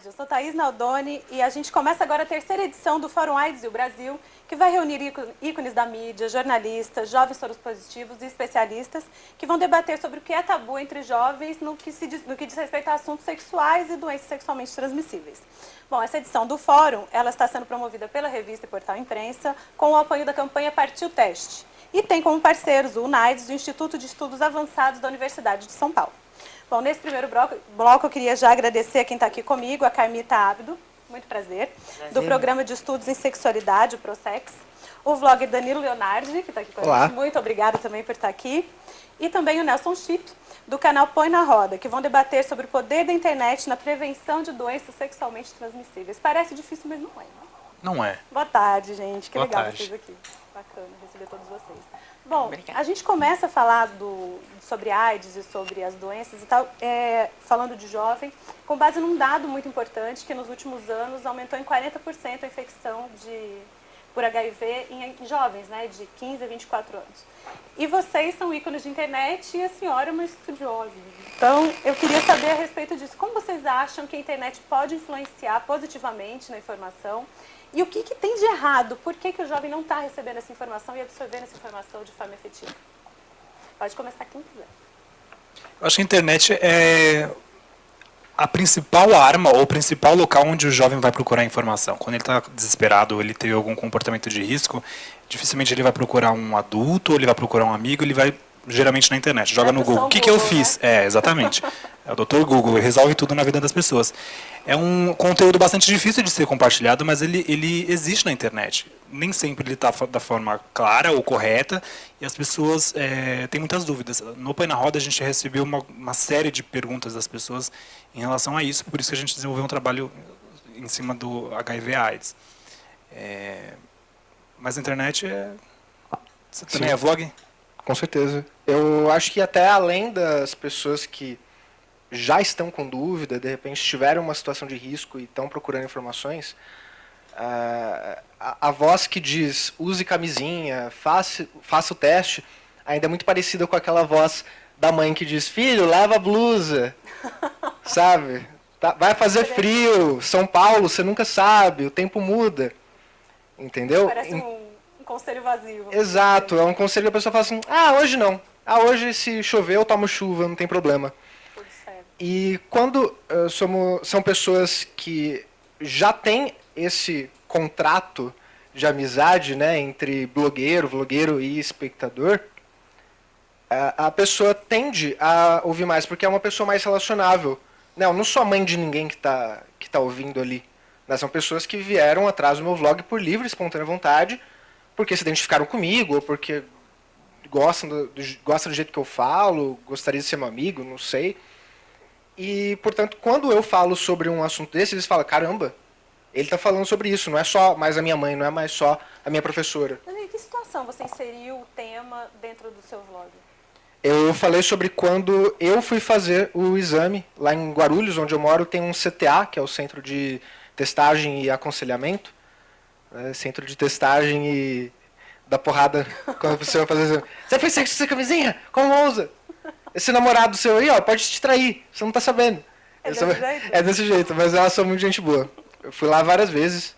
tarde, eu sou Thaís Naldoni e a gente começa agora a terceira edição do Fórum AIDS e o Brasil, que vai reunir ícones da mídia, jornalistas, jovens soropositivos e especialistas que vão debater sobre o que é tabu entre jovens no que diz respeito a assuntos sexuais e doenças sexualmente transmissíveis. Bom, essa edição do Fórum, ela está sendo promovida pela revista e portal Imprensa, com o apoio da campanha Partiu Teste. E tem como parceiros o UNAIDS, o Instituto de Estudos Avançados da Universidade de São Paulo. Bom, nesse primeiro bloco eu queria já agradecer a quem está aqui comigo, a Carmita Abdo, muito prazer, do Programa de Estudos em Sexualidade, o ProSex, o vlogger Danilo Leonardi, que está aqui com a gente, muito obrigada também por estar aqui, e também o Nelson Chip, do canal Põe na Roda, que vão debater sobre o poder da internet na prevenção de doenças sexualmente transmissíveis. Parece difícil, mas não é. Não é. Boa tarde, gente. Que Boa legal tarde. vocês aqui. Bacana receber todos vocês. Bom, a gente começa a falar sobre AIDS e sobre as doenças e tal, falando de jovem, com base num dado muito importante, que nos últimos anos aumentou em 40% a infecção por HIV em jovens, né, de 15 a 24 anos. E vocês são ícones de internet e a senhora é uma estudiosa. Então, eu queria saber a respeito disso. Como vocês acham que a internet pode influenciar positivamente na informação? E o que tem de errado? Por que o jovem não está recebendo essa informação e absorvendo essa informação de forma efetiva? Pode começar quem quiser. Eu acho que a internet é a principal arma ou o principal local onde o jovem vai procurar informação. Quando ele está desesperado, ele tem algum comportamento de risco, dificilmente ele vai procurar um adulto, ou ele vai procurar um amigo, ele vai geralmente na internet, joga no Google. O que eu fiz? Né? Exatamente. É o Dr. Google, resolve tudo na vida das pessoas. É um conteúdo bastante difícil de ser compartilhado, mas ele existe na internet. Nem sempre ele está da forma clara ou correta, e as pessoas têm muitas dúvidas. No Põe na Roda, a gente recebeu uma série de perguntas das pessoas em relação a isso, por isso que a gente desenvolveu um trabalho em cima do HIV/AIDS. Mas a internet Você também é vlog? Com certeza. Eu acho que até além das pessoas que já estão com dúvida, de repente tiveram uma situação de risco e estão procurando informações, a voz que diz use camisinha, faça o teste, ainda é muito parecida com aquela voz da mãe que diz filho, leva a blusa, sabe? Vai fazer frio, São Paulo, você nunca sabe, o tempo muda, entendeu? Parece um conselho vazio. Exato, é um conselho que a pessoa fala assim, hoje não. Hoje se chover eu tomo chuva, não tem problema. E quando são pessoas que já têm esse contrato de amizade, né, entre vlogueiro e espectador, a pessoa tende a ouvir mais, porque é uma pessoa mais relacionável. Não, não sou a mãe de ninguém que tá ouvindo ali. Né, são pessoas que vieram atrás do meu vlog por livre e espontânea vontade, porque se identificaram comigo, ou porque gostam do jeito que eu falo, gostaria de ser meu amigo, não sei. E, portanto, quando eu falo sobre um assunto desse, eles falam, caramba, ele está falando sobre isso, não é só mais a minha mãe, não é mais só a minha professora. Mas em que situação você inseriu o tema dentro do seu vlog? Eu falei sobre quando eu fui fazer o exame, lá em Guarulhos, onde eu moro, tem um CTA, que é o Centro de Testagem e Aconselhamento, centro de testagem e da porrada quando você vai fazer exame. Você fez sexo sem camisinha? Como ousa? Esse namorado seu aí, pode te trair, você não tá sabendo. É desse jeito, mas elas são muito gente boa. Eu fui lá várias vezes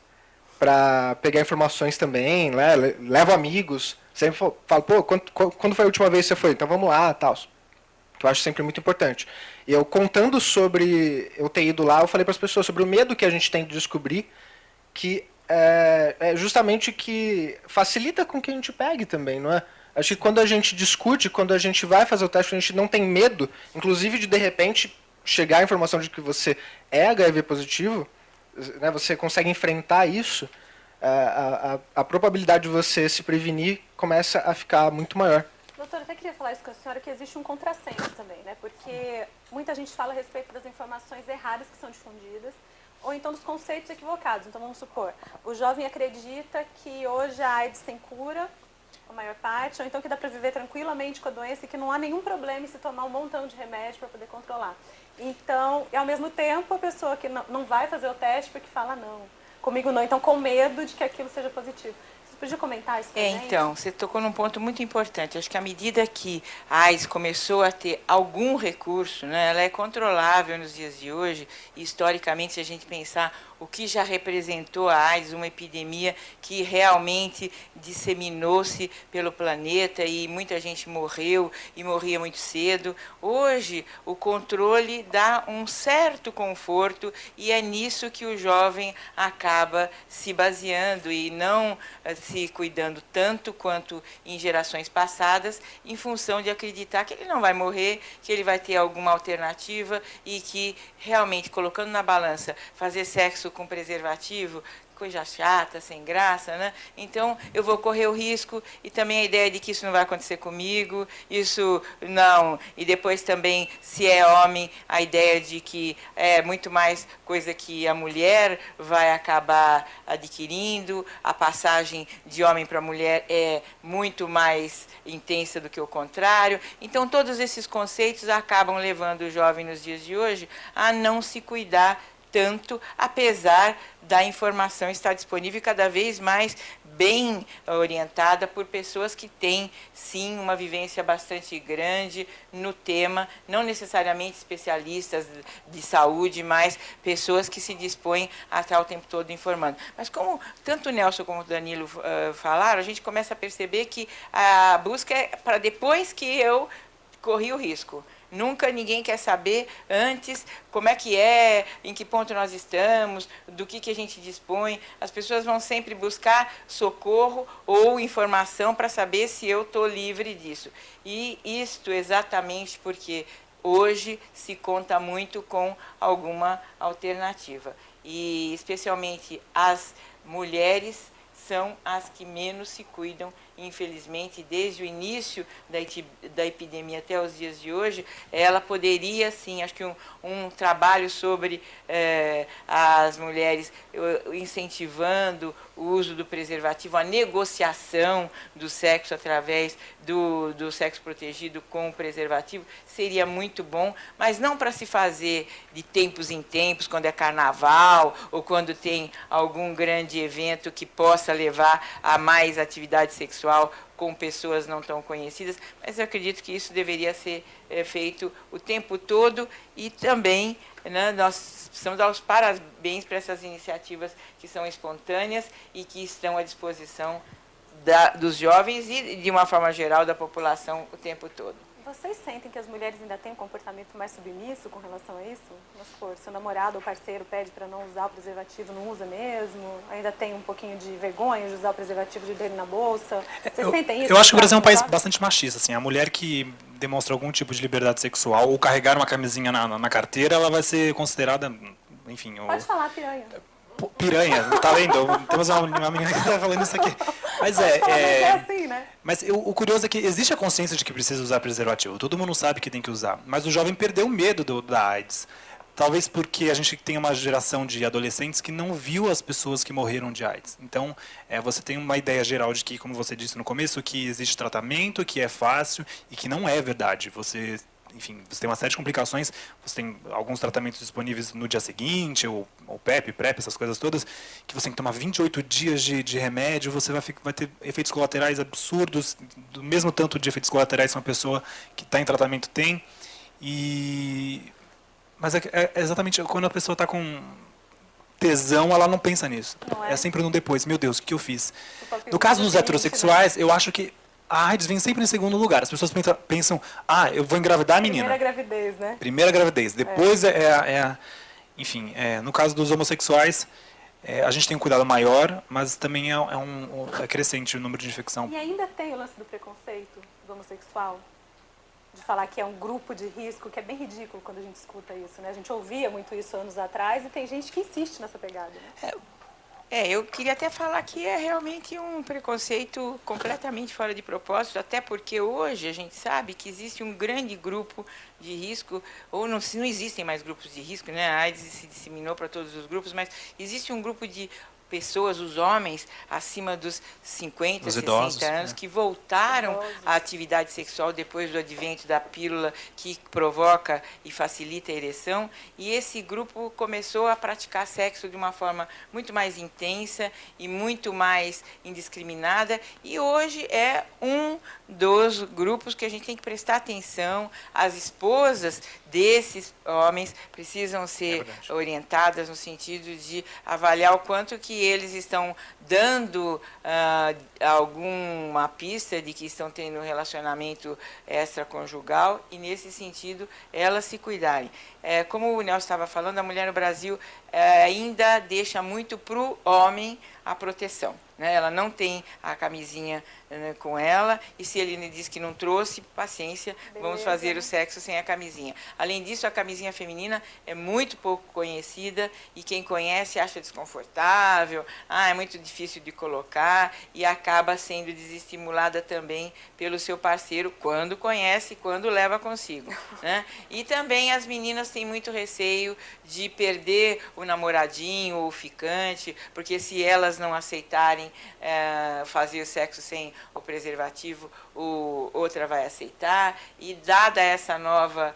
pra pegar informações também, né? Levo amigos, sempre falo, pô, quando foi a última vez que você foi? Então vamos lá, tal. Que eu acho sempre muito importante. E eu contando sobre eu ter ido lá, eu falei para as pessoas sobre o medo que a gente tem de descobrir que é justamente que facilita com que a gente pegue também, não é? Acho que quando a gente discute, quando a gente vai fazer o teste, a gente não tem medo, inclusive de repente chegar a informação de que você é HIV positivo, né, você consegue enfrentar isso, a probabilidade de você se prevenir começa a ficar muito maior. Doutora, eu até queria falar isso com a senhora, que existe um contrassenso também, né? Porque muita gente fala a respeito das informações erradas que são difundidas, ou então dos conceitos equivocados. Então, vamos supor, o jovem acredita que hoje a AIDS tem cura, a maior parte, ou então que dá para viver tranquilamente com a doença e que não há nenhum problema em se tomar um montão de remédio para poder controlar. Então, e ao mesmo tempo, a pessoa que não vai fazer o teste porque fala não, comigo não, então com medo de que aquilo seja positivo. Você podia comentar isso com a gente? Então, você tocou num ponto muito importante. Acho que à medida que a AIDS começou a ter algum recurso, né, ela é controlável nos dias de hoje, e historicamente, se a gente pensar o que já representou a AIDS, uma epidemia que realmente disseminou-se pelo planeta e muita gente morreu e morria muito cedo. Hoje, o controle dá um certo conforto e é nisso que o jovem acaba se baseando e não se cuidando tanto quanto em gerações passadas, em função de acreditar que ele não vai morrer, que ele vai ter alguma alternativa e que, realmente, colocando na balança, fazer sexo com preservativo, coisa chata, sem graça, né? Então, eu vou correr o risco, e também a ideia de que isso não vai acontecer comigo, isso não. E depois também, se é homem, a ideia de que é muito mais coisa que a mulher vai acabar adquirindo, a passagem de homem para mulher é muito mais intensa do que o contrário. Então, todos esses conceitos acabam levando o jovem nos dias de hoje a não se cuidar tanto, apesar da informação estar disponível cada vez mais bem orientada por pessoas que têm, sim, uma vivência bastante grande no tema, não necessariamente especialistas de saúde, mas pessoas que se dispõem a estar o tempo todo informando. Mas como tanto o Nelson como o Danilo falaram, a gente começa a perceber que a busca é para depois que eu corri o risco. Nunca ninguém quer saber antes como é que é, em que ponto nós estamos, do que a gente dispõe. As pessoas vão sempre buscar socorro ou informação para saber se eu estou livre disso. E isto exatamente porque hoje se conta muito com alguma alternativa. E, especialmente, as mulheres são as que menos se cuidam, infelizmente, desde o início da epidemia até os dias de hoje. Ela poderia, sim, acho que um trabalho sobre as mulheres incentivando o uso do preservativo, a negociação do sexo através do sexo protegido com o preservativo, seria muito bom, mas não para se fazer de tempos em tempos, quando é carnaval ou quando tem algum grande evento que possa levar a mais atividade sexual com pessoas não tão conhecidas, mas eu acredito que isso deveria ser feito o tempo todo. E também, né, nós precisamos dar os parabéns para essas iniciativas que são espontâneas e que estão à disposição dos jovens e, de uma forma geral, da população o tempo todo. Vocês sentem que as mulheres ainda têm um comportamento mais submisso com relação a isso? Vamos supor, seu namorado ou parceiro pede para não usar o preservativo, não usa mesmo? Ainda tem um pouquinho de vergonha de usar o preservativo dele na bolsa? Vocês sentem isso? Eu acho que o Brasil é um país bastante machista. Assim, a mulher que demonstra algum tipo de liberdade sexual ou carregar uma camisinha na carteira, ela vai ser considerada, enfim... Pode falar, piranha. Piranha, tá vendo? Temos uma menina que tá falando isso aqui. Mas é assim, né? Mas o curioso é que existe a consciência de que precisa usar preservativo. Todo mundo sabe que tem que usar. Mas o jovem perdeu o medo da AIDS. Talvez porque a gente tem uma geração de adolescentes que não viu as pessoas que morreram de AIDS. Então, você tem uma ideia geral de que, como você disse no começo, que existe tratamento, que é fácil e que não é verdade. Enfim, você tem uma série de complicações, você tem alguns tratamentos disponíveis no dia seguinte, ou PEP, PrEP, essas coisas todas, que você tem que tomar 28 dias de remédio, você vai ter efeitos colaterais absurdos, do mesmo tanto de efeitos colaterais que uma pessoa que está em tratamento tem. Mas é exatamente quando a pessoa está com tesão, ela não pensa nisso. Não é? É sempre no depois, meu Deus, o que eu fiz? No caso dos heterossexuais, eu acho que a AIDS vem sempre em segundo lugar. As pessoas pensam, eu vou engravidar a menina. Primeira gravidez, né? Primeira gravidez. Depois enfim, no caso dos homossexuais, a gente tem um cuidado maior, mas também é crescente o número de infecção. E ainda tem o lance do preconceito do homossexual? De falar que é um grupo de risco, que é bem ridículo quando a gente escuta isso, né? A gente ouvia muito isso anos atrás e tem gente que insiste nessa pegada, né? Eu queria até falar que é realmente um preconceito completamente fora de propósito, até porque hoje a gente sabe que existe um grande grupo de risco, ou não existem mais grupos de risco, né? A AIDS se disseminou para todos os grupos, mas existe um grupo de pessoas, os homens acima dos 50, Os 60 idosos, anos, que voltaram à atividade sexual depois do advento da pílula que provoca e facilita a ereção, e esse grupo começou a praticar sexo de uma forma muito mais intensa e muito mais indiscriminada, e hoje é um dos grupos que a gente tem que prestar atenção. As esposas desses homens precisam ser orientadas no sentido de avaliar o quanto que eles estão dando alguma pista de que estão tendo um relacionamento extraconjugal, e nesse sentido elas se cuidarem. Como o Nelson estava falando, a mulher no Brasil ainda deixa muito para o homem a proteção, né? Ela não tem a camisinha, né, com ela, e se ele diz que não trouxe, paciência, Beleza. vamos fazer o sexo sem a camisinha. Além disso, a camisinha feminina é muito pouco conhecida, e quem conhece acha desconfortável, é muito difícil de colocar, e acaba sendo desestimulada também pelo seu parceiro, quando conhece, quando leva consigo, né? E também as meninas têm muito receio de perder o namoradinho ou o ficante, porque se elas não aceitarem fazer o sexo sem o preservativo, outra vai aceitar, e dada essa nova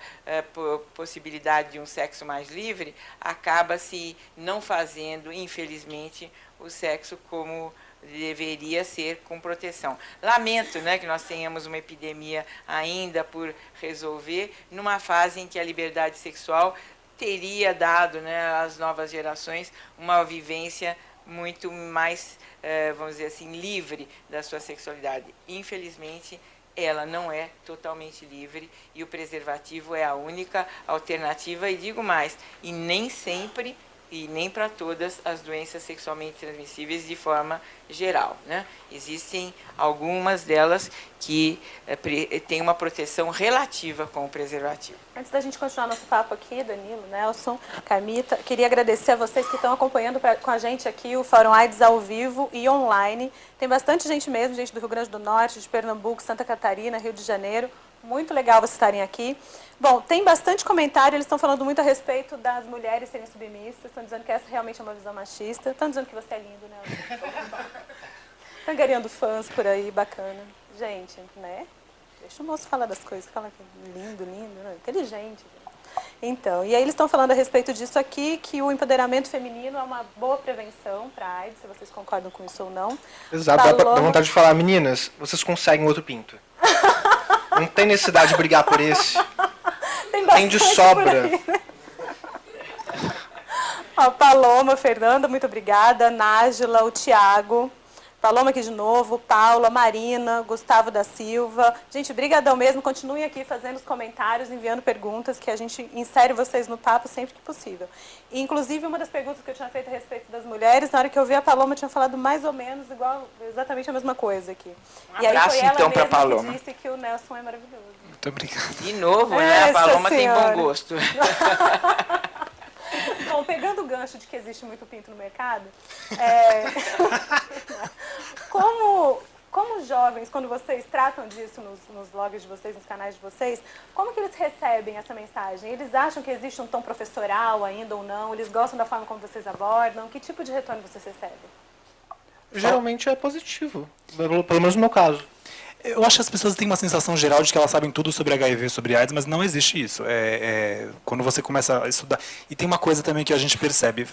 possibilidade de um sexo mais livre, acaba-se não fazendo, infelizmente, o sexo como deveria ser, com proteção. Lamento, né, que nós tenhamos uma epidemia ainda por resolver, numa fase em que a liberdade sexual teria dado, né, às novas gerações uma vivência muito mais, vamos dizer assim, livre da sua sexualidade. Infelizmente, ela não é totalmente livre, e o preservativo é a única alternativa, e digo mais, e nem sempre e nem para todas as doenças sexualmente transmissíveis de forma geral, né? Existem algumas delas que têm uma proteção relativa com o preservativo. Antes da gente continuar nosso papo aqui, Danilo, Nelson, Carmita, queria agradecer a vocês que estão acompanhando com a gente aqui o Fórum AIDS ao vivo e online. Tem bastante gente mesmo, gente do Rio Grande do Norte, de Pernambuco, Santa Catarina, Rio de Janeiro. Muito legal vocês estarem aqui. Bom, tem bastante comentário, eles estão falando muito a respeito das mulheres serem submissas, estão dizendo que essa realmente é uma visão machista, estão dizendo que você é lindo, né? Estão angariando fãs por aí, bacana. Gente, né? Deixa o moço falar das coisas, fala que lindo, né? Inteligente. Então, e aí eles estão falando a respeito disso aqui, que o empoderamento feminino é uma boa prevenção para a AIDS, se vocês concordam com isso ou não. Exato, dá vontade de falar, meninas, vocês conseguem outro pinto. Não tem necessidade de brigar por esse. Tem de sobra. Aí, né? A Paloma, Fernanda, muito obrigada. Nájila, o Tiago. Paloma aqui de novo, Paula, Marina, Gustavo da Silva. Gente, brigadão mesmo. Continuem aqui fazendo os comentários, enviando perguntas, que a gente insere vocês no papo sempre que possível. E, inclusive, uma das perguntas que eu tinha feito a respeito das mulheres, na hora que eu vi a Paloma, tinha falado mais ou menos igual, exatamente a mesma coisa aqui. Um abraço, e aí foi então, ela para mesma Paloma. que disse que o Nelson é maravilhoso. Muito obrigado. De novo, né? A Paloma tem bom gosto. Bom, pegando o gancho de que existe muito pinto no mercado, como jovens, quando vocês tratam disso nos blogs de vocês, nos canais de vocês, como que eles recebem essa mensagem? Eles acham que existe um tom professoral ainda ou não? Eles gostam da forma como vocês abordam? Que tipo de retorno vocês recebem? Geralmente é positivo, pelo menos no meu caso. Eu acho que as pessoas têm uma sensação geral de que elas sabem tudo sobre HIV, sobre AIDS, mas não existe isso. Quando você começa a estudar... E tem uma coisa também que a gente percebe.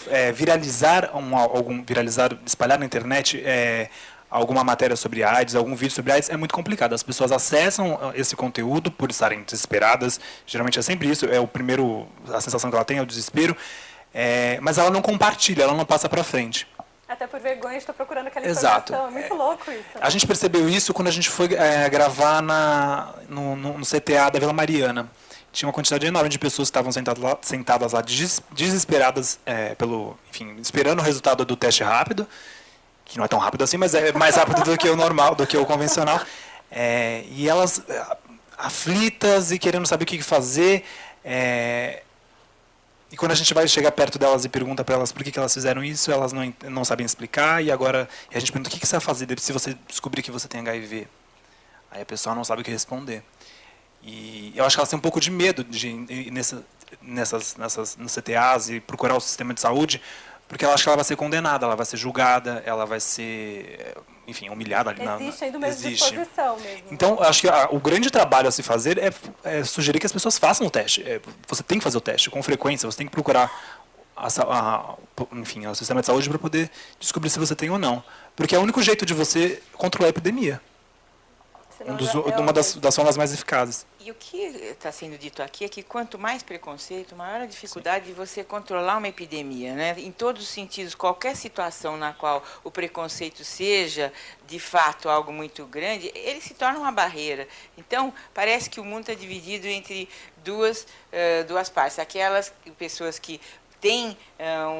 Espalhar na internet alguma matéria sobre AIDS, algum vídeo sobre AIDS, é muito complicado. As pessoas acessam esse conteúdo por estarem desesperadas. Geralmente é sempre isso. A sensação que ela tem é o desespero. Mas ela não compartilha, ela não passa para frente. Até por vergonha de estar procurando aquela Exato. informação. É muito louco isso. A gente percebeu isso quando a gente foi gravar no CTA da Vila Mariana. Tinha uma quantidade enorme de pessoas que estavam sentadas lá desesperadas, esperando o resultado do teste rápido, que não é tão rápido assim, mas é mais rápido do que o normal, do que o convencional. E elas aflitas e querendo saber o que fazer. E quando a gente vai chegar perto delas e pergunta para elas por que elas fizeram isso, elas não sabem explicar. E agora a gente pergunta o que você vai fazer se você descobrir que você tem HIV. Aí a pessoa não sabe o que responder. E eu acho que elas têm um pouco de medo de ir nos CTAs e procurar o sistema de saúde, porque ela acha que ela vai ser condenada, ela vai ser julgada, ela vai ser, enfim, humilhada ali Existe ainda uma disposição mesmo. Então, acho que o grande trabalho a se fazer é sugerir que as pessoas façam o teste. Você tem que fazer o teste com frequência, você tem que procurar enfim, o sistema de saúde para poder descobrir se você tem ou não. Porque é o único jeito de você controlar a epidemia. Uma das formas mais eficazes. E o que está sendo dito aqui é que quanto mais preconceito, maior a dificuldade de você controlar uma epidemia, né? Em todos os sentidos, qualquer situação na qual o preconceito seja, de fato, algo muito grande, ele se torna uma barreira. Então, parece que o mundo está dividido entre duas partes. Aquelas pessoas que têm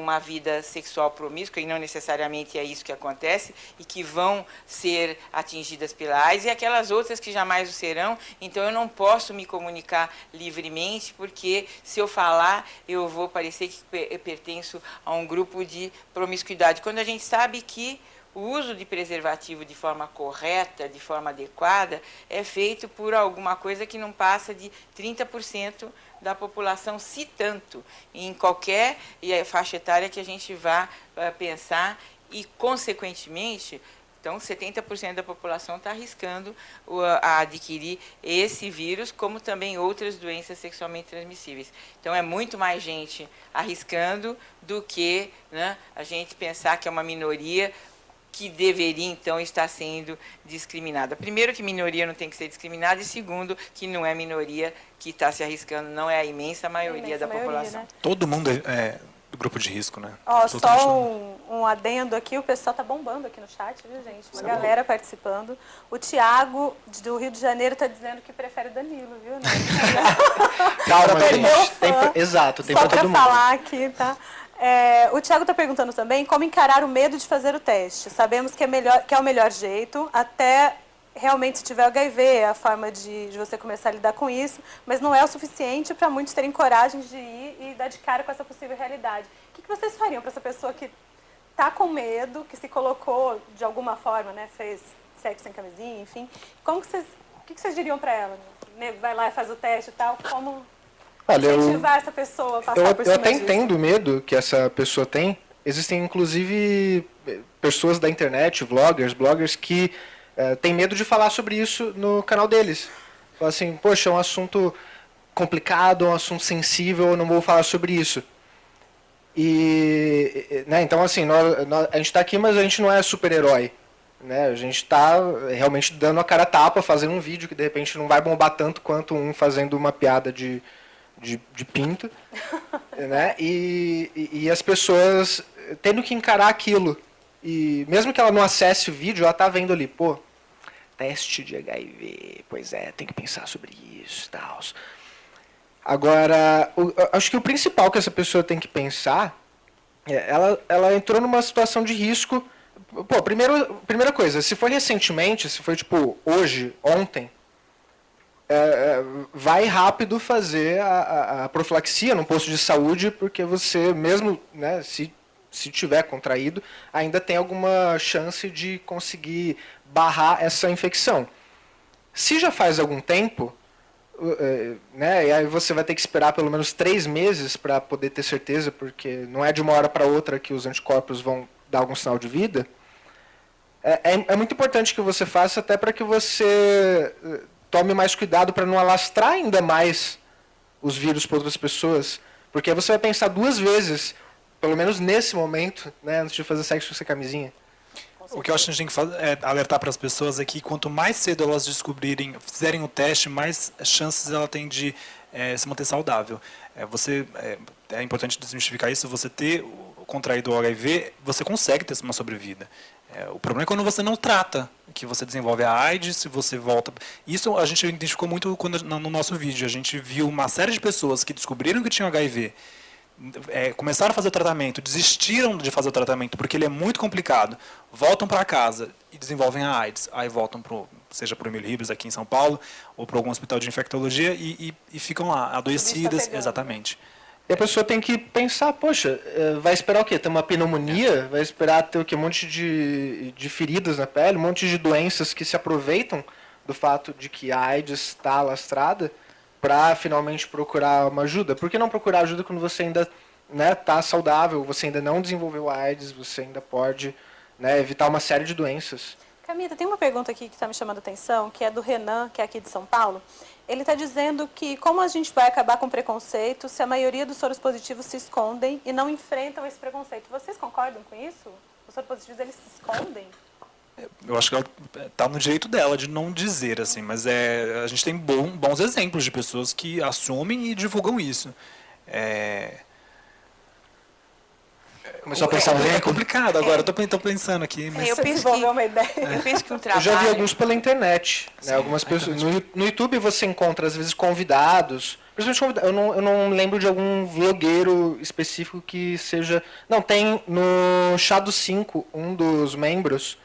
uma vida sexual promíscua, e não necessariamente é isso que acontece, e que vão ser atingidas pela AIDS, e aquelas outras que jamais o serão. Então, eu não posso me comunicar livremente, porque se eu falar, eu vou parecer que pertenço a um grupo de promiscuidade. Quando a gente sabe que o uso de preservativo de forma correta, de forma adequada, é feito por alguma coisa que não passa de 30% da população, se tanto, em qualquer faixa etária que a gente vá pensar, e, consequentemente, então, 70% da população está arriscando a adquirir esse vírus, como também outras doenças sexualmente transmissíveis. Então, é muito mais gente arriscando do que, né, a gente pensar que é uma minoria que deveria, então, estar sendo discriminada. Primeiro, que minoria não tem que ser discriminada, e segundo, que não é minoria que está se arriscando, não é a imensa maioria da população. Né? Todo mundo é do grupo de risco, né? Só um adendo aqui, o pessoal está bombando aqui no chat, viu, gente? Uma galera participando. O Tiago, do Rio de Janeiro, está dizendo que prefere Danilo, viu? Calma, gente. Exato, tem para todo mundo. Só para falar aqui, tá? O Tiago está perguntando também como encarar o medo de fazer o teste. Sabemos que é o melhor jeito, até realmente se tiver HIV, é a forma de você começar a lidar com isso, mas não é o suficiente para muitos terem coragem de ir e dar de cara com essa possível realidade. O que vocês fariam para essa pessoa que está com medo, que se colocou de alguma forma, né, fez sexo sem camisinha, enfim? O que vocês diriam para ela? Nego, vai lá e faz o teste e tal, como... incentivar essa pessoa a passar por cima eu até disso. entendo o medo que essa pessoa tem. Existem, inclusive, pessoas da internet, bloggers, que têm medo de falar sobre isso no canal deles. Falam assim, poxa, é um assunto complicado, é um assunto sensível, eu não vou falar sobre isso. Né, então, assim, a gente está aqui, mas a gente não é super-herói. Né? A gente está realmente dando a cara a tapa, fazendo um vídeo que, de repente, não vai bombar tanto quanto um fazendo uma piada de pinto, né? E as pessoas tendo que encarar aquilo. E mesmo que ela não acesse o vídeo, ela está vendo ali, pô, teste de HIV, pois é, tem que pensar sobre isso e tal. Agora, acho que o principal que essa pessoa tem que pensar, ela entrou numa situação de risco. Pô, primeira coisa, se foi recentemente, se foi tipo hoje, ontem, vai rápido fazer a profilaxia num posto de saúde, porque você mesmo, né, se tiver contraído, ainda tem alguma chance de conseguir barrar essa infecção. Se já faz algum tempo, né, e aí você vai ter que esperar pelo menos 3 meses para poder ter certeza, porque não é de uma hora para outra que os anticorpos vão dar algum sinal de vida. É muito importante que você faça, até para que você tome mais cuidado para não alastrar ainda mais os vírus para outras pessoas, porque aí você vai pensar 2 vezes, pelo menos nesse momento, né, antes de fazer sexo sem camisinha. O que eu acho que a gente tem que fazer é alertar para as pessoas é que quanto mais cedo elas descobrirem, fizerem o teste, mais chances ela tem de se manter saudável. É importante desmistificar isso, você ter contraído o HIV, você consegue ter uma sobrevida. O problema é quando você não trata, que você desenvolve a AIDS, se você volta... Isso a gente identificou muito no nosso vídeo. A gente viu uma série de pessoas que descobriram que tinham HIV, começaram a fazer o tratamento, desistiram de fazer o tratamento porque ele é muito complicado, voltam para casa e desenvolvem a AIDS. Aí voltam, seja para o Emílio Ribas aqui em São Paulo, ou para algum hospital de infectologia e ficam lá, adoecidas. Exatamente. E a pessoa tem que pensar, poxa, vai esperar o quê? Ter uma pneumonia? Vai esperar ter o quê? Um monte de feridas na pele, um monte de doenças que se aproveitam do fato de que a AIDS está alastrada para finalmente procurar uma ajuda? Por que não procurar ajuda quando você ainda né, tá saudável, você ainda não desenvolveu AIDS, você ainda pode, né, evitar uma série de doenças. Camila, tem uma pergunta aqui que está me chamando a atenção, que é do Renan, que é aqui de São Paulo. Ele está dizendo que como a gente vai acabar com preconceito se a maioria dos soros positivos se escondem e não enfrentam esse preconceito. Vocês concordam com isso? Os soros positivos, eles se escondem? Eu acho que ela está no direito dela de não dizer, assim, mas a gente tem bons exemplos de pessoas que assumem e divulgam isso. Começou a pensar É complicado agora, eu tô pensando aqui. Mas... Eu penso uma ideia. Eu penso que um Eu trabalho... já vi alguns pela internet, né? Algumas pessoas no YouTube você encontra às vezes convidados, principalmente eu não lembro de algum vlogueiro específico que seja, não, tem no Chá dos 5, um dos membros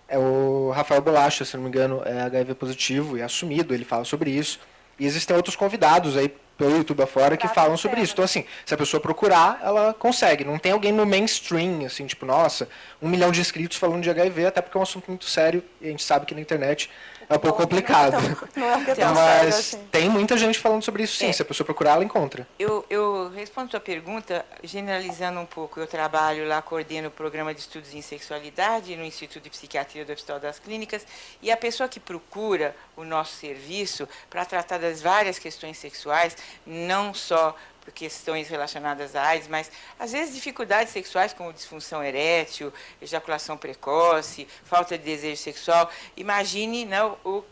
é o Rafael Bolacha, se não me engano, é HIV positivo e é assumido, ele fala sobre isso. E existem outros convidados aí pelo YouTube afora que falam sobre isso. Então, assim, se a pessoa procurar, ela consegue. Não tem alguém no mainstream, assim, tipo, nossa, 1 milhão de inscritos falando de HIV, até porque é um assunto muito sério e a gente sabe que na internet é um pouco complicado. Não é tão sério Mas assim. tem muita gente falando sobre isso, sim. Se a pessoa procurar, ela encontra. Eu respondo a sua pergunta generalizando um pouco. Eu trabalho lá, coordeno o programa de estudos em sexualidade no Instituto de Psiquiatria do Hospital das Clínicas, e a pessoa que procura o nosso serviço para tratar das várias questões sexuais, não só por questões relacionadas à AIDS, mas às vezes dificuldades sexuais como disfunção erétil, ejaculação precoce, falta de desejo sexual. Imagine, né,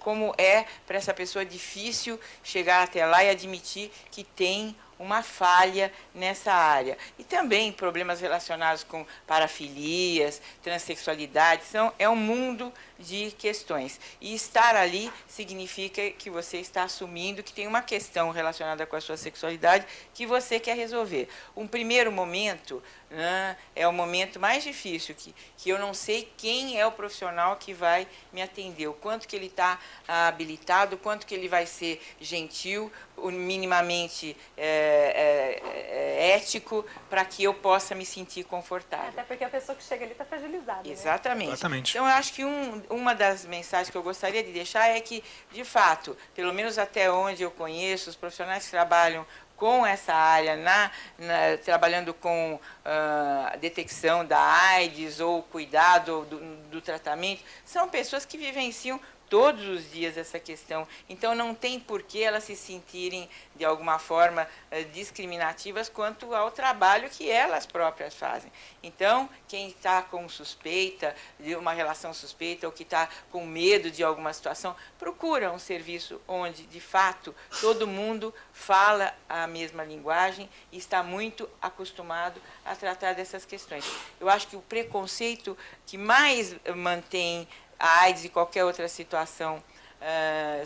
como é para essa pessoa difícil chegar até lá e admitir que tem uma falha nessa área. E também problemas relacionados com parafilias, transexualidade, é um mundo de questões. E estar ali significa que você está assumindo que tem uma questão relacionada com a sua sexualidade que você quer resolver. Um primeiro momento, né, é o momento mais difícil, que eu não sei quem é o profissional que vai me atender, o quanto que ele está habilitado, o quanto que ele vai ser gentil, minimamente ético, para que eu possa me sentir confortável. Até porque a pessoa que chega ali está fragilizada. Exatamente. Né? Exatamente. Então, eu acho que uma das mensagens que eu gostaria de deixar é que, de fato, pelo menos até onde eu conheço, os profissionais que trabalham com essa área, trabalhando com a detecção da AIDS ou cuidado do tratamento, são pessoas que vivenciam todos os dias essa questão. Então, não tem por que elas se sentirem, de alguma forma, discriminativas quanto ao trabalho que elas próprias fazem. Então, quem está com suspeita, de uma relação suspeita, ou que está com medo de alguma situação, procura um serviço onde, de fato, todo mundo fala a mesma linguagem e está muito acostumado a tratar dessas questões. Eu acho que o preconceito que mais mantém a AIDS e qualquer outra situação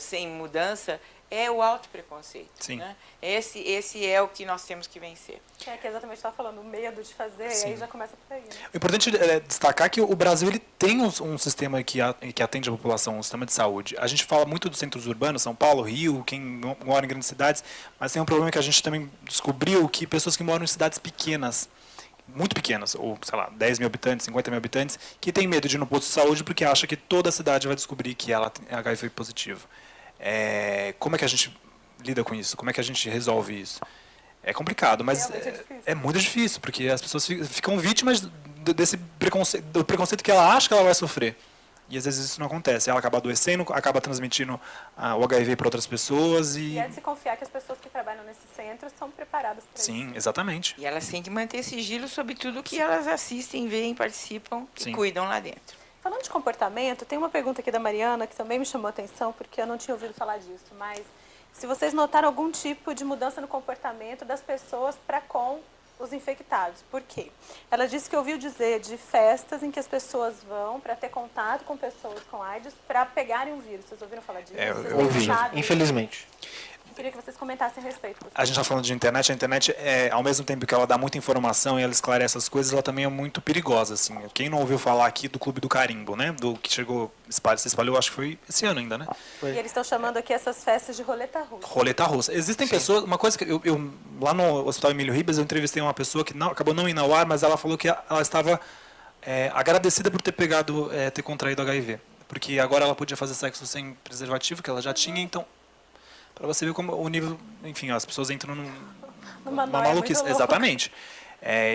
sem mudança é o autopreconceito. Sim. Né? Esse é o que nós temos que vencer. É que exatamente estava falando, o medo de fazer, Sim. e aí já começa por aí. Né? O importante é destacar que o Brasil ele tem um sistema que atende a população, um sistema de saúde. A gente fala muito dos centros urbanos, São Paulo, Rio, quem mora em grandes cidades, mas tem um problema que a gente também descobriu, que pessoas que moram em cidades pequenas, muito pequenas, ou, sei lá, 10 mil habitantes, 50 mil habitantes, que tem medo de ir no posto de saúde porque acha que toda a cidade vai descobrir que ela tem HIV positivo. Como é que a gente lida com isso? Como é que a gente resolve isso? É complicado, mas é muito difícil, porque as pessoas ficam vítimas desse preconceito, do preconceito que ela acha que ela vai sofrer. E às vezes isso não acontece. Ela acaba adoecendo, acaba transmitindo o HIV para outras pessoas. E é de se confiar que as pessoas que trabalham nesses centros estão preparadas para isso. Sim, exatamente. E elas têm que manter sigilo sobre tudo que elas assistem, veem, participam e Sim. cuidam lá dentro. Falando de comportamento, tem uma pergunta aqui da Mariana que também me chamou a atenção, porque eu não tinha ouvido falar disso, mas se vocês notaram algum tipo de mudança no comportamento das pessoas para com os infectados. Por quê? Ela disse que ouviu dizer de festas em que as pessoas vão para ter contato com pessoas com AIDS para pegarem o vírus. Vocês ouviram falar disso? Eu Vocês têm Ouvi, notado? infelizmente. Eu queria que vocês comentassem a respeito. A gente está falando de internet. A internet, ao mesmo tempo que ela dá muita informação e ela esclarece as coisas, ela também é muito perigosa. Assim. Quem não ouviu falar aqui do Clube do Carimbo, né? Do que se espalhou, acho que foi esse ano ainda, né? E eles estão chamando aqui essas festas de roleta russa. Roleta russa. Existem pessoas, uma coisa que lá no Hospital Emílio Ribas, eu entrevistei uma pessoa que acabou não indo ao ar, mas ela falou que ela estava agradecida por ter ter contraído HIV. Porque agora ela podia fazer sexo sem preservativo, que ela já tinha, então... Para você ver como o nível, enfim, as pessoas entram numa noia maluquice. muito louca. Exatamente.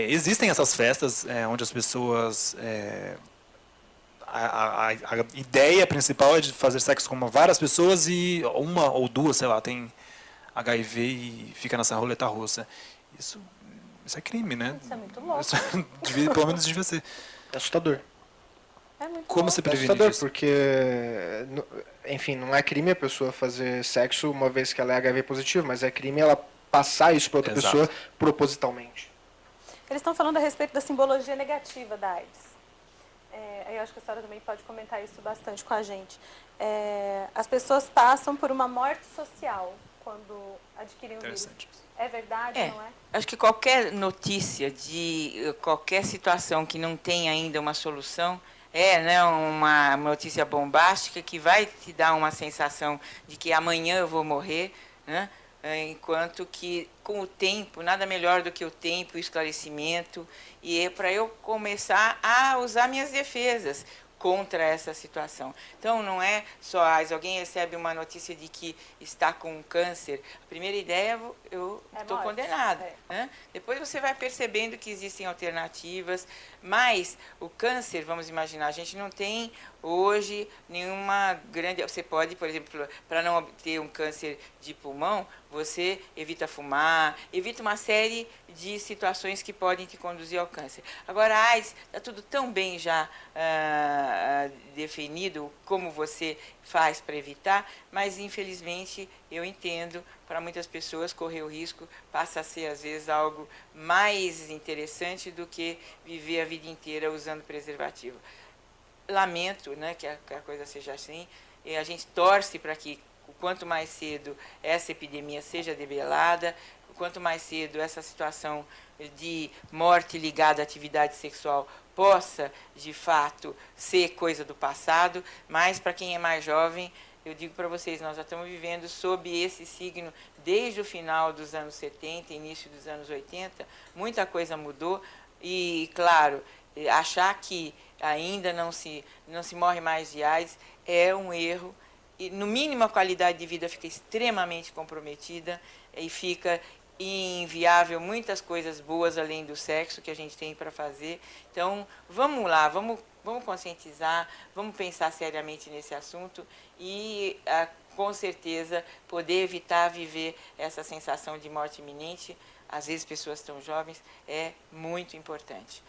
Existem essas festas onde as pessoas... a ideia principal é de fazer sexo com várias pessoas e uma ou duas, sei lá, tem HIV e fica nessa roleta russa. Isso é crime, né? Isso é muito louco. Pelo menos devia ser. É assustador. É muito Como louco. se É previne assustador, disso? porque, enfim, não é crime a pessoa fazer sexo uma vez que ela é HIV positivo, mas é crime ela passar isso para outra Exato. pessoa propositalmente. Eles estão falando a respeito da simbologia negativa da AIDS. Aí eu acho que a senhora também pode comentar isso bastante com a gente. As pessoas passam por uma morte social quando adquirem o vírus. Interessante. É verdade, não é? Acho que qualquer notícia de qualquer situação que não tem ainda uma solução né, uma notícia bombástica que vai te dar uma sensação de que amanhã eu vou morrer, né? Enquanto que, com o tempo, nada melhor do que o tempo, o esclarecimento, e é para eu começar a usar minhas defesas contra essa situação. Então, não é só alguém recebe uma notícia de que está com câncer, a primeira ideia eu estou condenada. Né? Depois você vai percebendo que existem alternativas, mas o câncer, vamos imaginar, a gente não tem hoje nenhuma grande... Você pode, por exemplo, para não ter um câncer de pulmão, você evita fumar, evita uma série de situações que podem te conduzir ao câncer. Agora, a AIDS, está tudo tão bem já definido como você faz para evitar, mas, infelizmente, eu entendo, para muitas pessoas, correr o risco passa a ser, às vezes, algo mais interessante do que viver a vida inteira usando preservativo. Lamento, né, que a coisa seja assim, e a gente torce para que, o quanto mais cedo essa epidemia seja debelada, o quanto mais cedo essa situação de morte ligada à atividade sexual possa, de fato, ser coisa do passado, mas para quem é mais jovem, eu digo para vocês, nós já estamos vivendo sob esse signo desde o final dos anos 70, início dos anos 80, muita coisa mudou e, claro, achar que ainda não se morre mais de AIDS é um erro. E, no mínimo, a qualidade de vida fica extremamente comprometida e fica inviável muitas coisas boas além do sexo que a gente tem para fazer. Então, vamos lá, vamos conscientizar, vamos pensar seriamente nesse assunto e, com certeza, poder evitar viver essa sensação de morte iminente, às vezes pessoas tão jovens, é muito importante.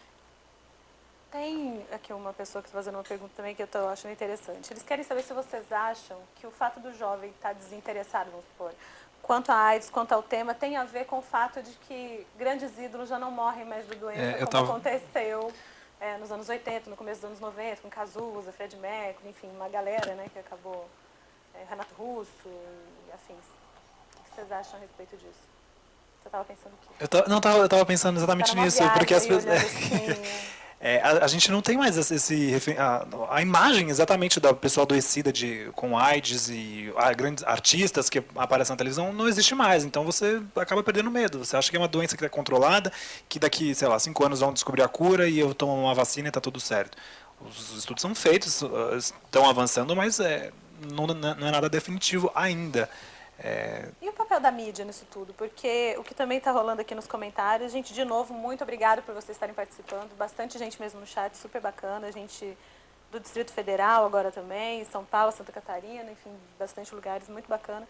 Tem aqui uma pessoa que está fazendo uma pergunta também que eu estou achando interessante. Eles querem saber se vocês acham que o fato do jovem estar desinteressado, vamos supor, quanto à AIDS, quanto ao tema, tem a ver com o fato de que grandes ídolos já não morrem mais da doença, aconteceu nos anos 80, no começo dos anos 90, com Cazuza, Fred Mercury, enfim, uma galera, né, que acabou, Renato Russo e afins. O que vocês acham a respeito disso? Você estava pensando o quê? Eu estava pensando exatamente nisso, porque as pessoas... a gente não tem mais a imagem exatamente da pessoa adoecida com AIDS e grandes artistas que aparecem na televisão não existe mais. Então você acaba perdendo medo. Você acha que é uma doença que é controlada, que daqui, sei lá, 5 anos vão descobrir a cura e eu tomo uma vacina e está tudo certo. Os estudos são feitos, estão avançando, mas não é nada definitivo ainda. E o papel da mídia nisso tudo? Porque o que também está rolando aqui nos comentários, gente, de novo, muito obrigado por vocês estarem participando. Bastante gente mesmo no chat, super bacana. Gente do Distrito Federal agora também, São Paulo, Santa Catarina, enfim, bastante lugares, muito bacana.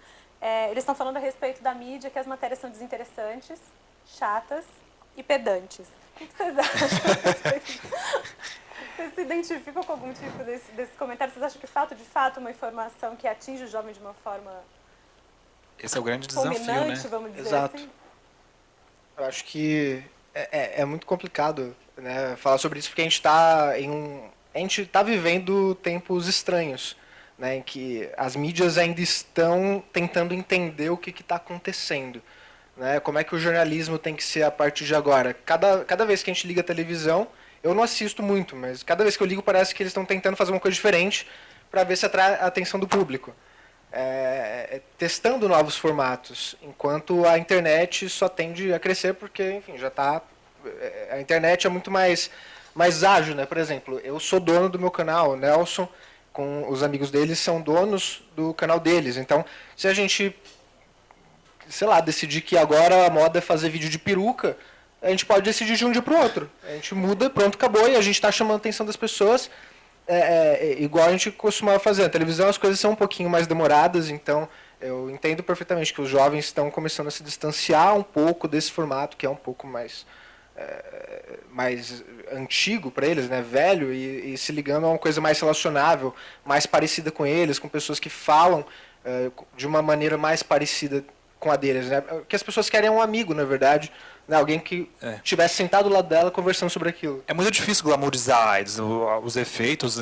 Eles estão falando a respeito da mídia, que as matérias são desinteressantes, chatas e pedantes. O que vocês acham? Vocês se identificam com algum tipo desses comentários? Vocês acham que falta, de fato, uma informação que atinge o jovem de uma forma... Esse é o grande desafio, né? Vamos dizer Exato. assim? Eu acho que é muito complicado, né, falar sobre isso, porque a gente está vivendo tempos estranhos, né, em que as mídias ainda estão tentando entender o que está acontecendo. Né, como é que o jornalismo tem que ser a partir de agora. Cada vez que a gente liga a televisão, eu não assisto muito, mas cada vez que eu ligo parece que eles estão tentando fazer uma coisa diferente para ver se atrai a atenção do público. Testando novos formatos, enquanto a internet só tende a crescer porque, enfim, já está... A internet é muito mais ágil, né? Por exemplo, eu sou dono do meu canal, o Nelson, com os amigos deles, são donos do canal deles. Então, se a gente, sei lá, decidir que agora a moda é fazer vídeo de peruca, a gente pode decidir de um dia para o outro. A gente muda, pronto, acabou, e a gente está chamando a atenção das pessoas, igual a gente costumava fazer. Na televisão as coisas são um pouquinho mais demoradas, então eu entendo perfeitamente que os jovens estão começando a se distanciar um pouco desse formato, que é um pouco mais antigo para eles, né, velho, e se ligando a uma coisa mais relacionável, mais parecida com eles, com pessoas que falam de uma maneira mais parecida com a deles, né? O que as pessoas querem é um amigo, na verdade, né? Alguém que estivesse sentado do lado dela conversando sobre aquilo. É muito difícil glamourizar a AIDS, os efeitos,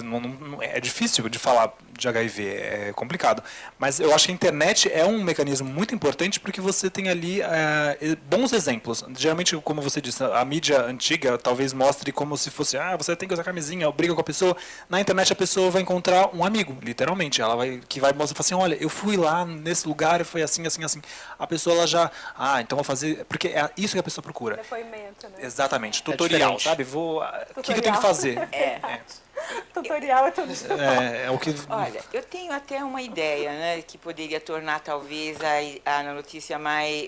é difícil de falar de HIV, é complicado. Mas eu acho que a internet é um mecanismo muito importante porque você tem ali bons exemplos. Geralmente, como você disse, a mídia antiga talvez mostre como se fosse, você tem que usar camisinha, briga com a pessoa. Na internet a pessoa vai encontrar um amigo, literalmente. Ela vai mostrar assim, olha, eu fui lá nesse lugar e foi assim, assim, assim. A pessoa ela já, então vou fazer, porque é isso que a pessoa procura. Depoimento, né? Exatamente, tutorial, sabe? O que eu tenho que fazer? Tutorial é tudo. É o que... Olha, eu tenho até uma ideia, né, que poderia tornar talvez a notícia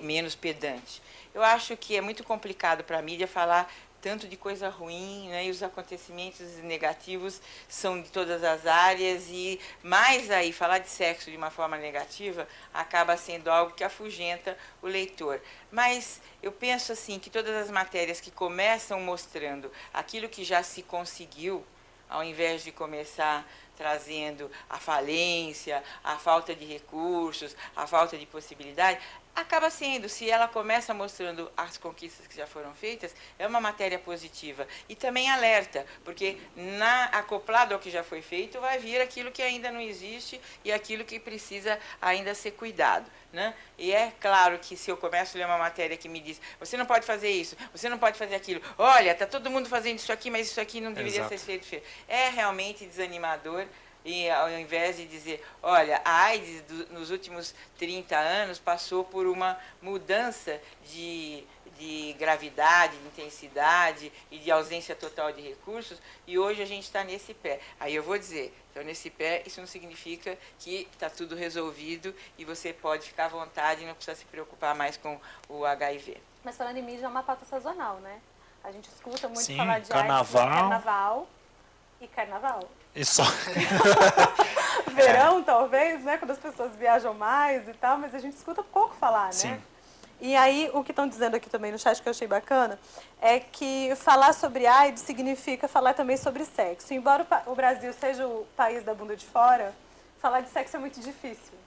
menos pedante. Eu acho que é muito complicado para a mídia falar tanto de coisa ruim, né, e os acontecimentos negativos são de todas as áreas, e mais aí, falar de sexo de uma forma negativa acaba sendo algo que afugenta o leitor. Mas eu penso assim, que todas as matérias que começam mostrando aquilo que já se conseguiu, ao invés de começar trazendo a falência, a falta de recursos, a falta de possibilidade, acaba sendo, se ela começa mostrando as conquistas que já foram feitas, é uma matéria positiva. E também alerta, porque acoplado ao que já foi feito, vai vir aquilo que ainda não existe e aquilo que precisa ainda ser cuidado, né? E é claro que se eu começo a ler uma matéria que me diz, você não pode fazer isso, você não pode fazer aquilo, olha, está todo mundo fazendo isso aqui, mas isso aqui não deveria ser feito. É realmente desanimador. E ao invés de dizer, olha, a AIDS nos últimos 30 anos passou por uma mudança de gravidade, de intensidade e de ausência total de recursos, e hoje a gente está nesse pé. Aí eu vou dizer, então nesse pé, isso não significa que está tudo resolvido e você pode ficar à vontade e não precisa se preocupar mais com o HIV. Mas falando em mídia, é uma pauta sazonal, né? A gente escuta muito Sim, falar de carnaval. AIDS, carnaval e carnaval. E só... Verão, talvez, né? Quando as pessoas viajam mais e tal, mas a gente escuta pouco falar, né? Sim. E aí, o que estão dizendo aqui também no chat, que eu achei bacana, é que falar sobre AIDS significa falar também sobre sexo. Embora o Brasil seja o país da bunda de fora, falar de sexo é muito difícil.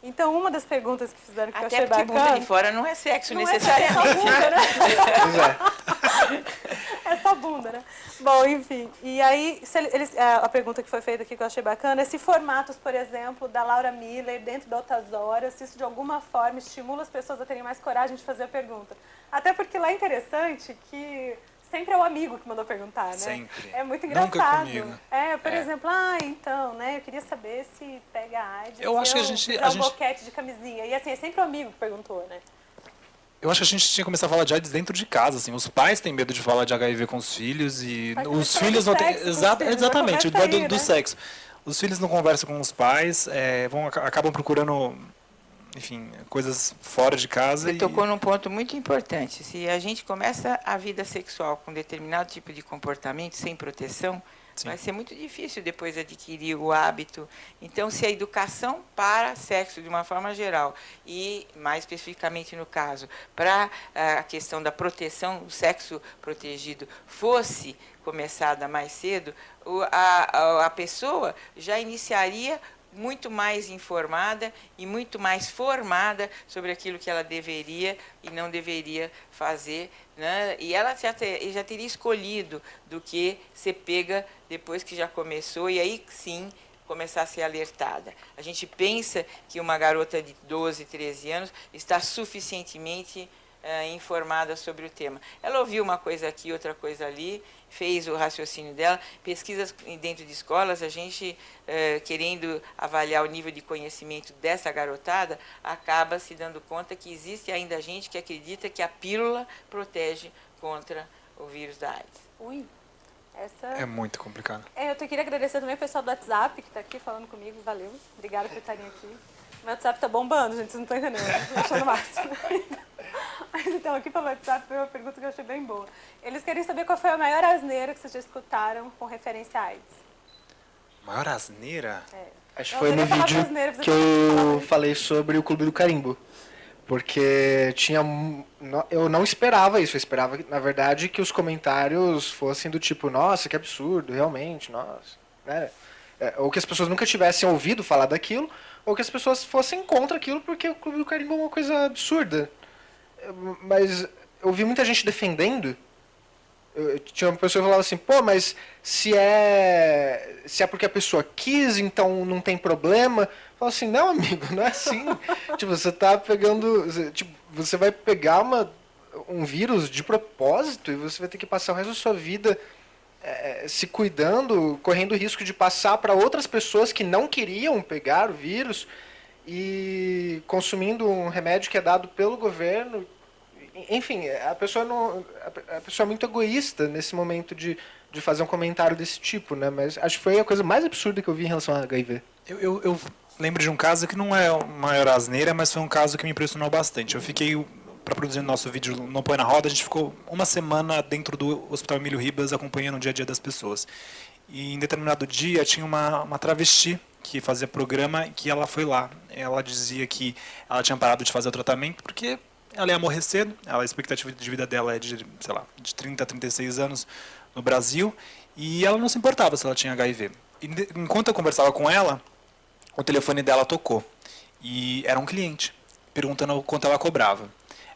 Então, uma das perguntas que fizeram que eu achei bacana... Até porque bunda de fora não é sexo não necessariamente. É só bunda, né? Pois é. É só bunda, né? Bom, enfim. E aí, a pergunta que foi feita aqui que eu achei bacana é se formatos, por exemplo, da Laura Miller, dentro de Outras Horas, se isso de alguma forma estimula as pessoas a terem mais coragem de fazer a pergunta. Até porque lá é interessante que sempre é o amigo que mandou perguntar, né? Sempre. É muito Nunca engraçado. comigo. Por exemplo, então, né? Eu queria saber se pega AIDS. Eu acho que a gente... fizer um boquete de camisinha. E assim, é sempre o amigo que perguntou, né? Eu acho que a gente tinha que começar a falar de AIDS dentro de casa, assim. Os pais têm medo de falar de HIV com os filhos e Mas os falar filhos de não têm... sexo com os filhos, Exatamente, já começa aí, do né? sexo. Os filhos não conversam com os pais, acabam procurando, enfim, coisas fora de casa. Você tocou num ponto muito importante. Se a gente começa a vida sexual com determinado tipo de comportamento, sem proteção, Sim. vai ser muito difícil depois adquirir o hábito. Então, se a educação para sexo, de uma forma geral, e mais especificamente no caso, para a questão da proteção, o sexo protegido, fosse começada mais cedo, a pessoa já iniciaria muito mais informada e muito mais formada sobre aquilo que ela deveria e não deveria fazer, né? E ela já teria escolhido do que ser pega depois que já começou, e aí sim começar a ser alertada. A gente pensa que uma garota de 12, 13 anos está suficientemente informada sobre o tema. Ela ouviu uma coisa aqui, outra coisa ali, fez o raciocínio dela. Pesquisas dentro de escolas, a gente, querendo avaliar o nível de conhecimento dessa garotada, acaba se dando conta que existe ainda gente que acredita que a pílula protege contra o vírus da AIDS. Ui, essa... É muito complicado. Eu queria agradecer também o pessoal do WhatsApp que está aqui falando comigo. Valeu. Obrigada por estarem aqui. Meu WhatsApp tá bombando, gente. Vocês não estão entendendo. Estou achando o máximo. Mas então, aqui pelo WhatsApp foi uma pergunta que eu achei bem boa. Eles querem saber qual foi a maior asneira que vocês já escutaram com referência à AIDS. Maior asneira? Acho que Eu foi no queria falar vídeo das neiras, que você pode falar, eu né? falei sobre o Clube do Carimbo. Porque eu não esperava isso. Eu esperava, na verdade, que os comentários fossem do tipo, nossa, que absurdo, realmente, nossa. Né? Ou que as pessoas nunca tivessem ouvido falar daquilo, ou que as pessoas fossem contra aquilo porque o Clube do Carimbo é uma coisa absurda. Mas eu vi muita gente defendendo. Tinha uma pessoa que falava assim, pô, mas se é porque a pessoa quis, então não tem problema. Eu falo assim, não, amigo, não é assim. Tipo, você tá pegando. Tipo, você vai pegar um vírus de propósito e você vai ter que passar o resto da sua vida se cuidando, correndo o risco de passar para outras pessoas que não queriam pegar o vírus e consumindo um remédio que é dado pelo governo. Enfim, a pessoa não, a pessoa é muito egoísta nesse momento de fazer um comentário desse tipo, né? Mas acho que foi a coisa mais absurda que eu vi em relação a HIV. Eu lembro de um caso que não é a maior asneira, mas foi um caso que me impressionou bastante. Eu fiquei, para produzir o nosso vídeo no Põe na Roda, a gente ficou uma semana dentro do Hospital Emílio Ribas acompanhando o dia a dia das pessoas. E em determinado dia tinha uma travesti que fazia programa que ela foi lá. Ela dizia que ela tinha parado de fazer o tratamento porque ela ia morrer cedo. A expectativa de vida dela é de, sei lá, de 30 a 36 anos no Brasil. E ela não se importava se ela tinha HIV. E enquanto eu conversava com ela, o telefone dela tocou. E era um cliente, perguntando quanto ela cobrava.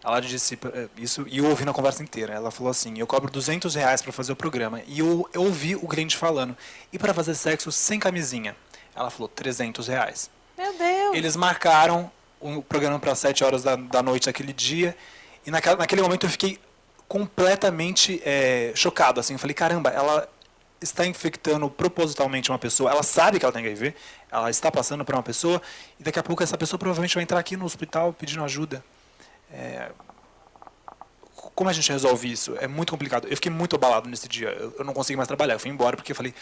Ela disse isso, e eu ouvi na conversa inteira. Ela falou assim, eu cobro R$ 200 para fazer o programa. E eu ouvi o cliente falando, e para fazer sexo sem camisinha? Ela falou, R$ 300. Meu Deus! Eles marcaram o programa para 7 horas da noite daquele dia. E naquele momento eu fiquei completamente chocado. Assim, eu falei, caramba, ela está infectando propositalmente uma pessoa. Ela sabe que ela tem HIV. Ela está passando por uma pessoa. E daqui a pouco essa pessoa provavelmente vai entrar aqui no hospital pedindo ajuda. Como a gente resolve isso? É muito complicado. Eu fiquei muito abalado nesse dia. Eu não consegui mais trabalhar. Eu fui embora porque eu falei...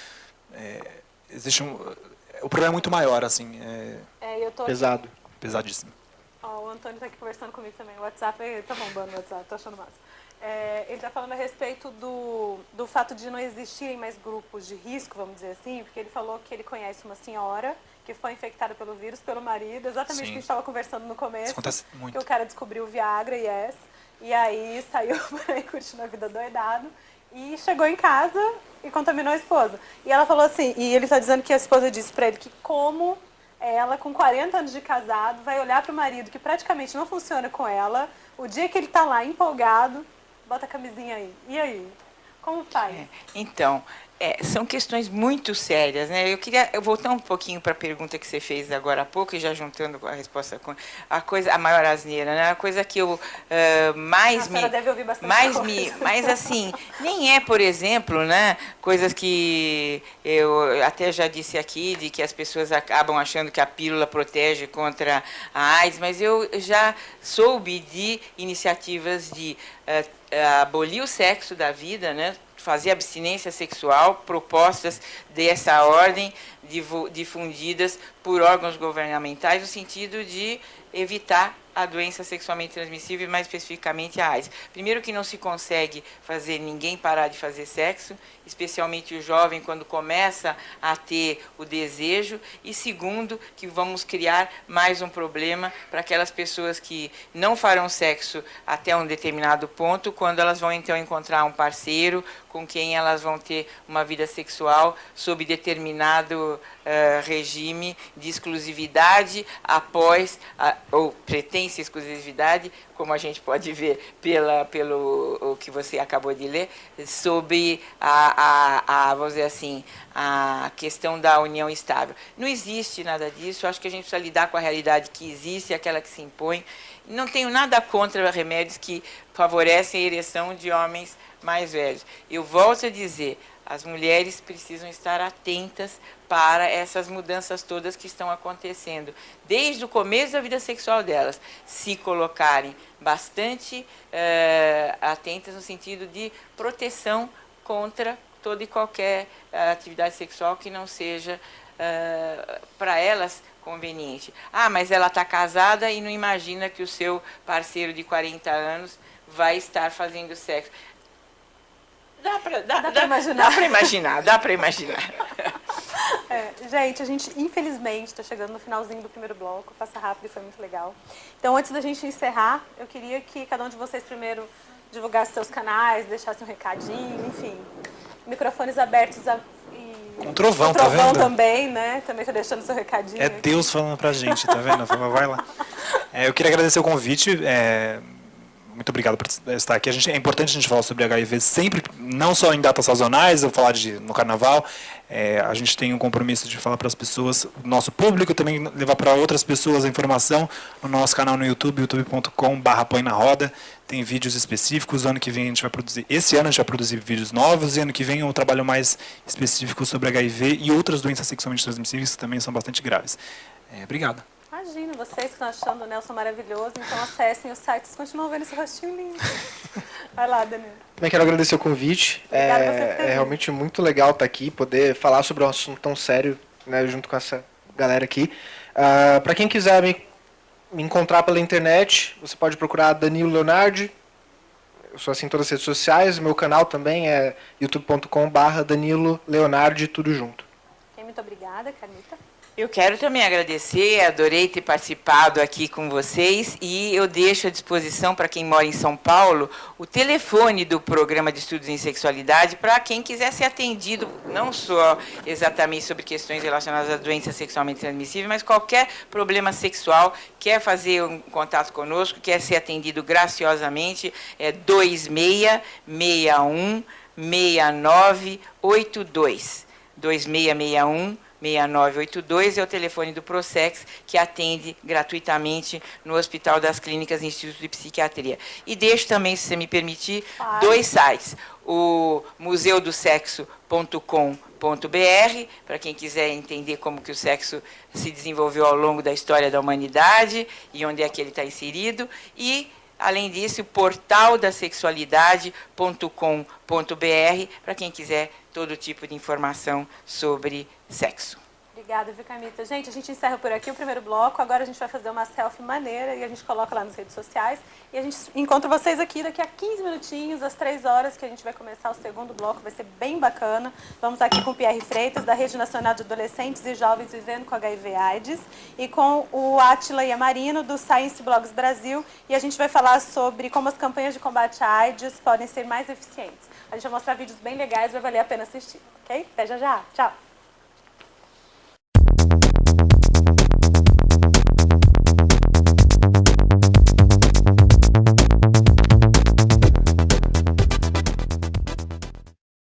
existe o problema é muito maior, assim. Eu tô Pesado. Pesadíssimo. Ó, o Antônio está aqui conversando comigo também. O WhatsApp tá bombando o WhatsApp, tô achando massa. Ele está falando a respeito do fato de não existirem mais grupos de risco, vamos dizer assim, porque ele falou que ele conhece uma senhora que foi infectada pelo vírus, pelo marido, exatamente o que a gente estava conversando no começo. Isso acontece muito. Que o cara descobriu o Viagra, e aí saiu por aí curtindo a vida doidado, e chegou em casa e contaminou a esposa. E ela falou assim, e ele está dizendo que a esposa disse para ele que como ela, com 40 anos de casado, vai olhar para o marido que praticamente não funciona com ela, o dia que ele está lá empolgado, bota a camisinha aí. E aí? Como faz? Então, são questões muito sérias, né? Eu queria voltar um pouquinho para a pergunta que você fez agora há pouco, e já juntando a resposta com a maior asneira, né? A coisa que eu mais A me... senhora deve ouvir bastante coisa. Mas assim, nem é, por exemplo, né, coisas que eu até já disse aqui, de que as pessoas acabam achando que a pílula protege contra a AIDS, mas eu já soube de iniciativas de abolir o sexo da vida, né? Fazer abstinência sexual, propostas dessa ordem difundidas por órgãos governamentais no sentido de evitar a doença sexualmente transmissível e mais especificamente a AIDS. Primeiro que não se consegue fazer ninguém parar de fazer sexo, especialmente o jovem quando começa a ter o desejo, e segundo que vamos criar mais um problema para aquelas pessoas que não farão sexo até um determinado ponto, quando elas vão então encontrar um parceiro com quem elas vão ter uma vida sexual sob determinado regime de exclusividade após, ou pretende exclusividade, como a gente pode ver pelo o que você acabou de ler, sobre vamos dizer assim, a questão da união estável. Não existe nada disso, acho que a gente precisa lidar com a realidade que existe, aquela que se impõe. Não tenho nada contra remédios que favorecem a ereção de homens mais velhos. Eu volto a dizer, as mulheres precisam estar atentas para essas mudanças todas que estão acontecendo. Desde o começo da vida sexual delas, se colocarem bastante atentas no sentido de proteção contra toda e qualquer atividade sexual que não seja para elas conveniente. Ah, mas ela está casada e não imagina que o seu parceiro de 40 anos vai estar fazendo sexo. Dá para imaginar. Dá para imaginar. Gente, a gente, infelizmente, está chegando no finalzinho do primeiro bloco. Passa rápido e foi muito legal. Então, antes da gente encerrar, eu queria que cada um de vocês primeiro divulgasse seus canais, deixasse um recadinho, enfim. Microfones abertos com trovão, tá vendo? Também, né? Também está deixando seu recadinho. É Deus falando pra gente, tá vendo? Vai lá. Eu queria agradecer o convite. Muito obrigado por estar aqui. É importante a gente falar sobre HIV sempre, não só em datas sazonais, eu falar no carnaval. A gente tem um compromisso de falar para as pessoas, nosso público, também levar para outras pessoas a informação no nosso canal no YouTube, youtube.com/põe na roda. Tem vídeos específicos. Ano que vem a gente vai produzir, esse ano a gente vai produzir vídeos novos, e ano que vem um trabalho mais específico sobre HIV e outras doenças sexualmente transmissíveis que também são bastante graves. Obrigado. Imagina, vocês que estão achando o Nelson maravilhoso, então acessem o site, vocês continuam vendo esse rostinho lindo. Vai lá, Danilo. Também quero agradecer o convite. É realmente muito legal estar aqui, poder falar sobre um assunto tão sério, né, junto com essa galera aqui. Para quem quiser me encontrar pela internet, você pode procurar Danilo Leonardi. Eu sou assim em todas as redes sociais. Meu canal também é youtube.com/Danilo Leonardi, tudo junto. Muito obrigada, Carmita. Eu quero também agradecer, adorei ter participado aqui com vocês, e eu deixo à disposição para quem mora em São Paulo o telefone do Programa de Estudos em Sexualidade para quem quiser ser atendido, não só exatamente sobre questões relacionadas à doença sexualmente transmissível, mas qualquer problema sexual, quer fazer um contato conosco, quer ser atendido graciosamente, é 2661-6982. 2661-6982 é o telefone do Prosex, que atende gratuitamente no Hospital das Clínicas e Instituto de Psiquiatria. E deixo também, se você me permitir, 2 sites. O museudosexo.com.br, para quem quiser entender como que o sexo se desenvolveu ao longo da história da humanidade e onde é que ele está inserido. E, além disso, o portaldasexualidade.com.br, para quem quiser todo tipo de informação sobre sexo. Obrigada, viu, Carmita? Gente, a gente encerra por aqui o primeiro bloco. Agora a gente vai fazer uma selfie maneira e a gente coloca lá nas redes sociais. E a gente encontra vocês aqui daqui a 15 minutinhos, às 3 horas, que a gente vai começar o segundo bloco. Vai ser bem bacana. Vamos estar aqui com o Pierre Freitas, da Rede Nacional de Adolescentes e Jovens Vivendo com HIV/AIDS, e com o Átila Yamarino, do Science Blogs Brasil. E a gente vai falar sobre como as campanhas de combate à AIDS podem ser mais eficientes. A gente vai mostrar vídeos bem legais, vai valer a pena assistir, ok? Até já já. Tchau!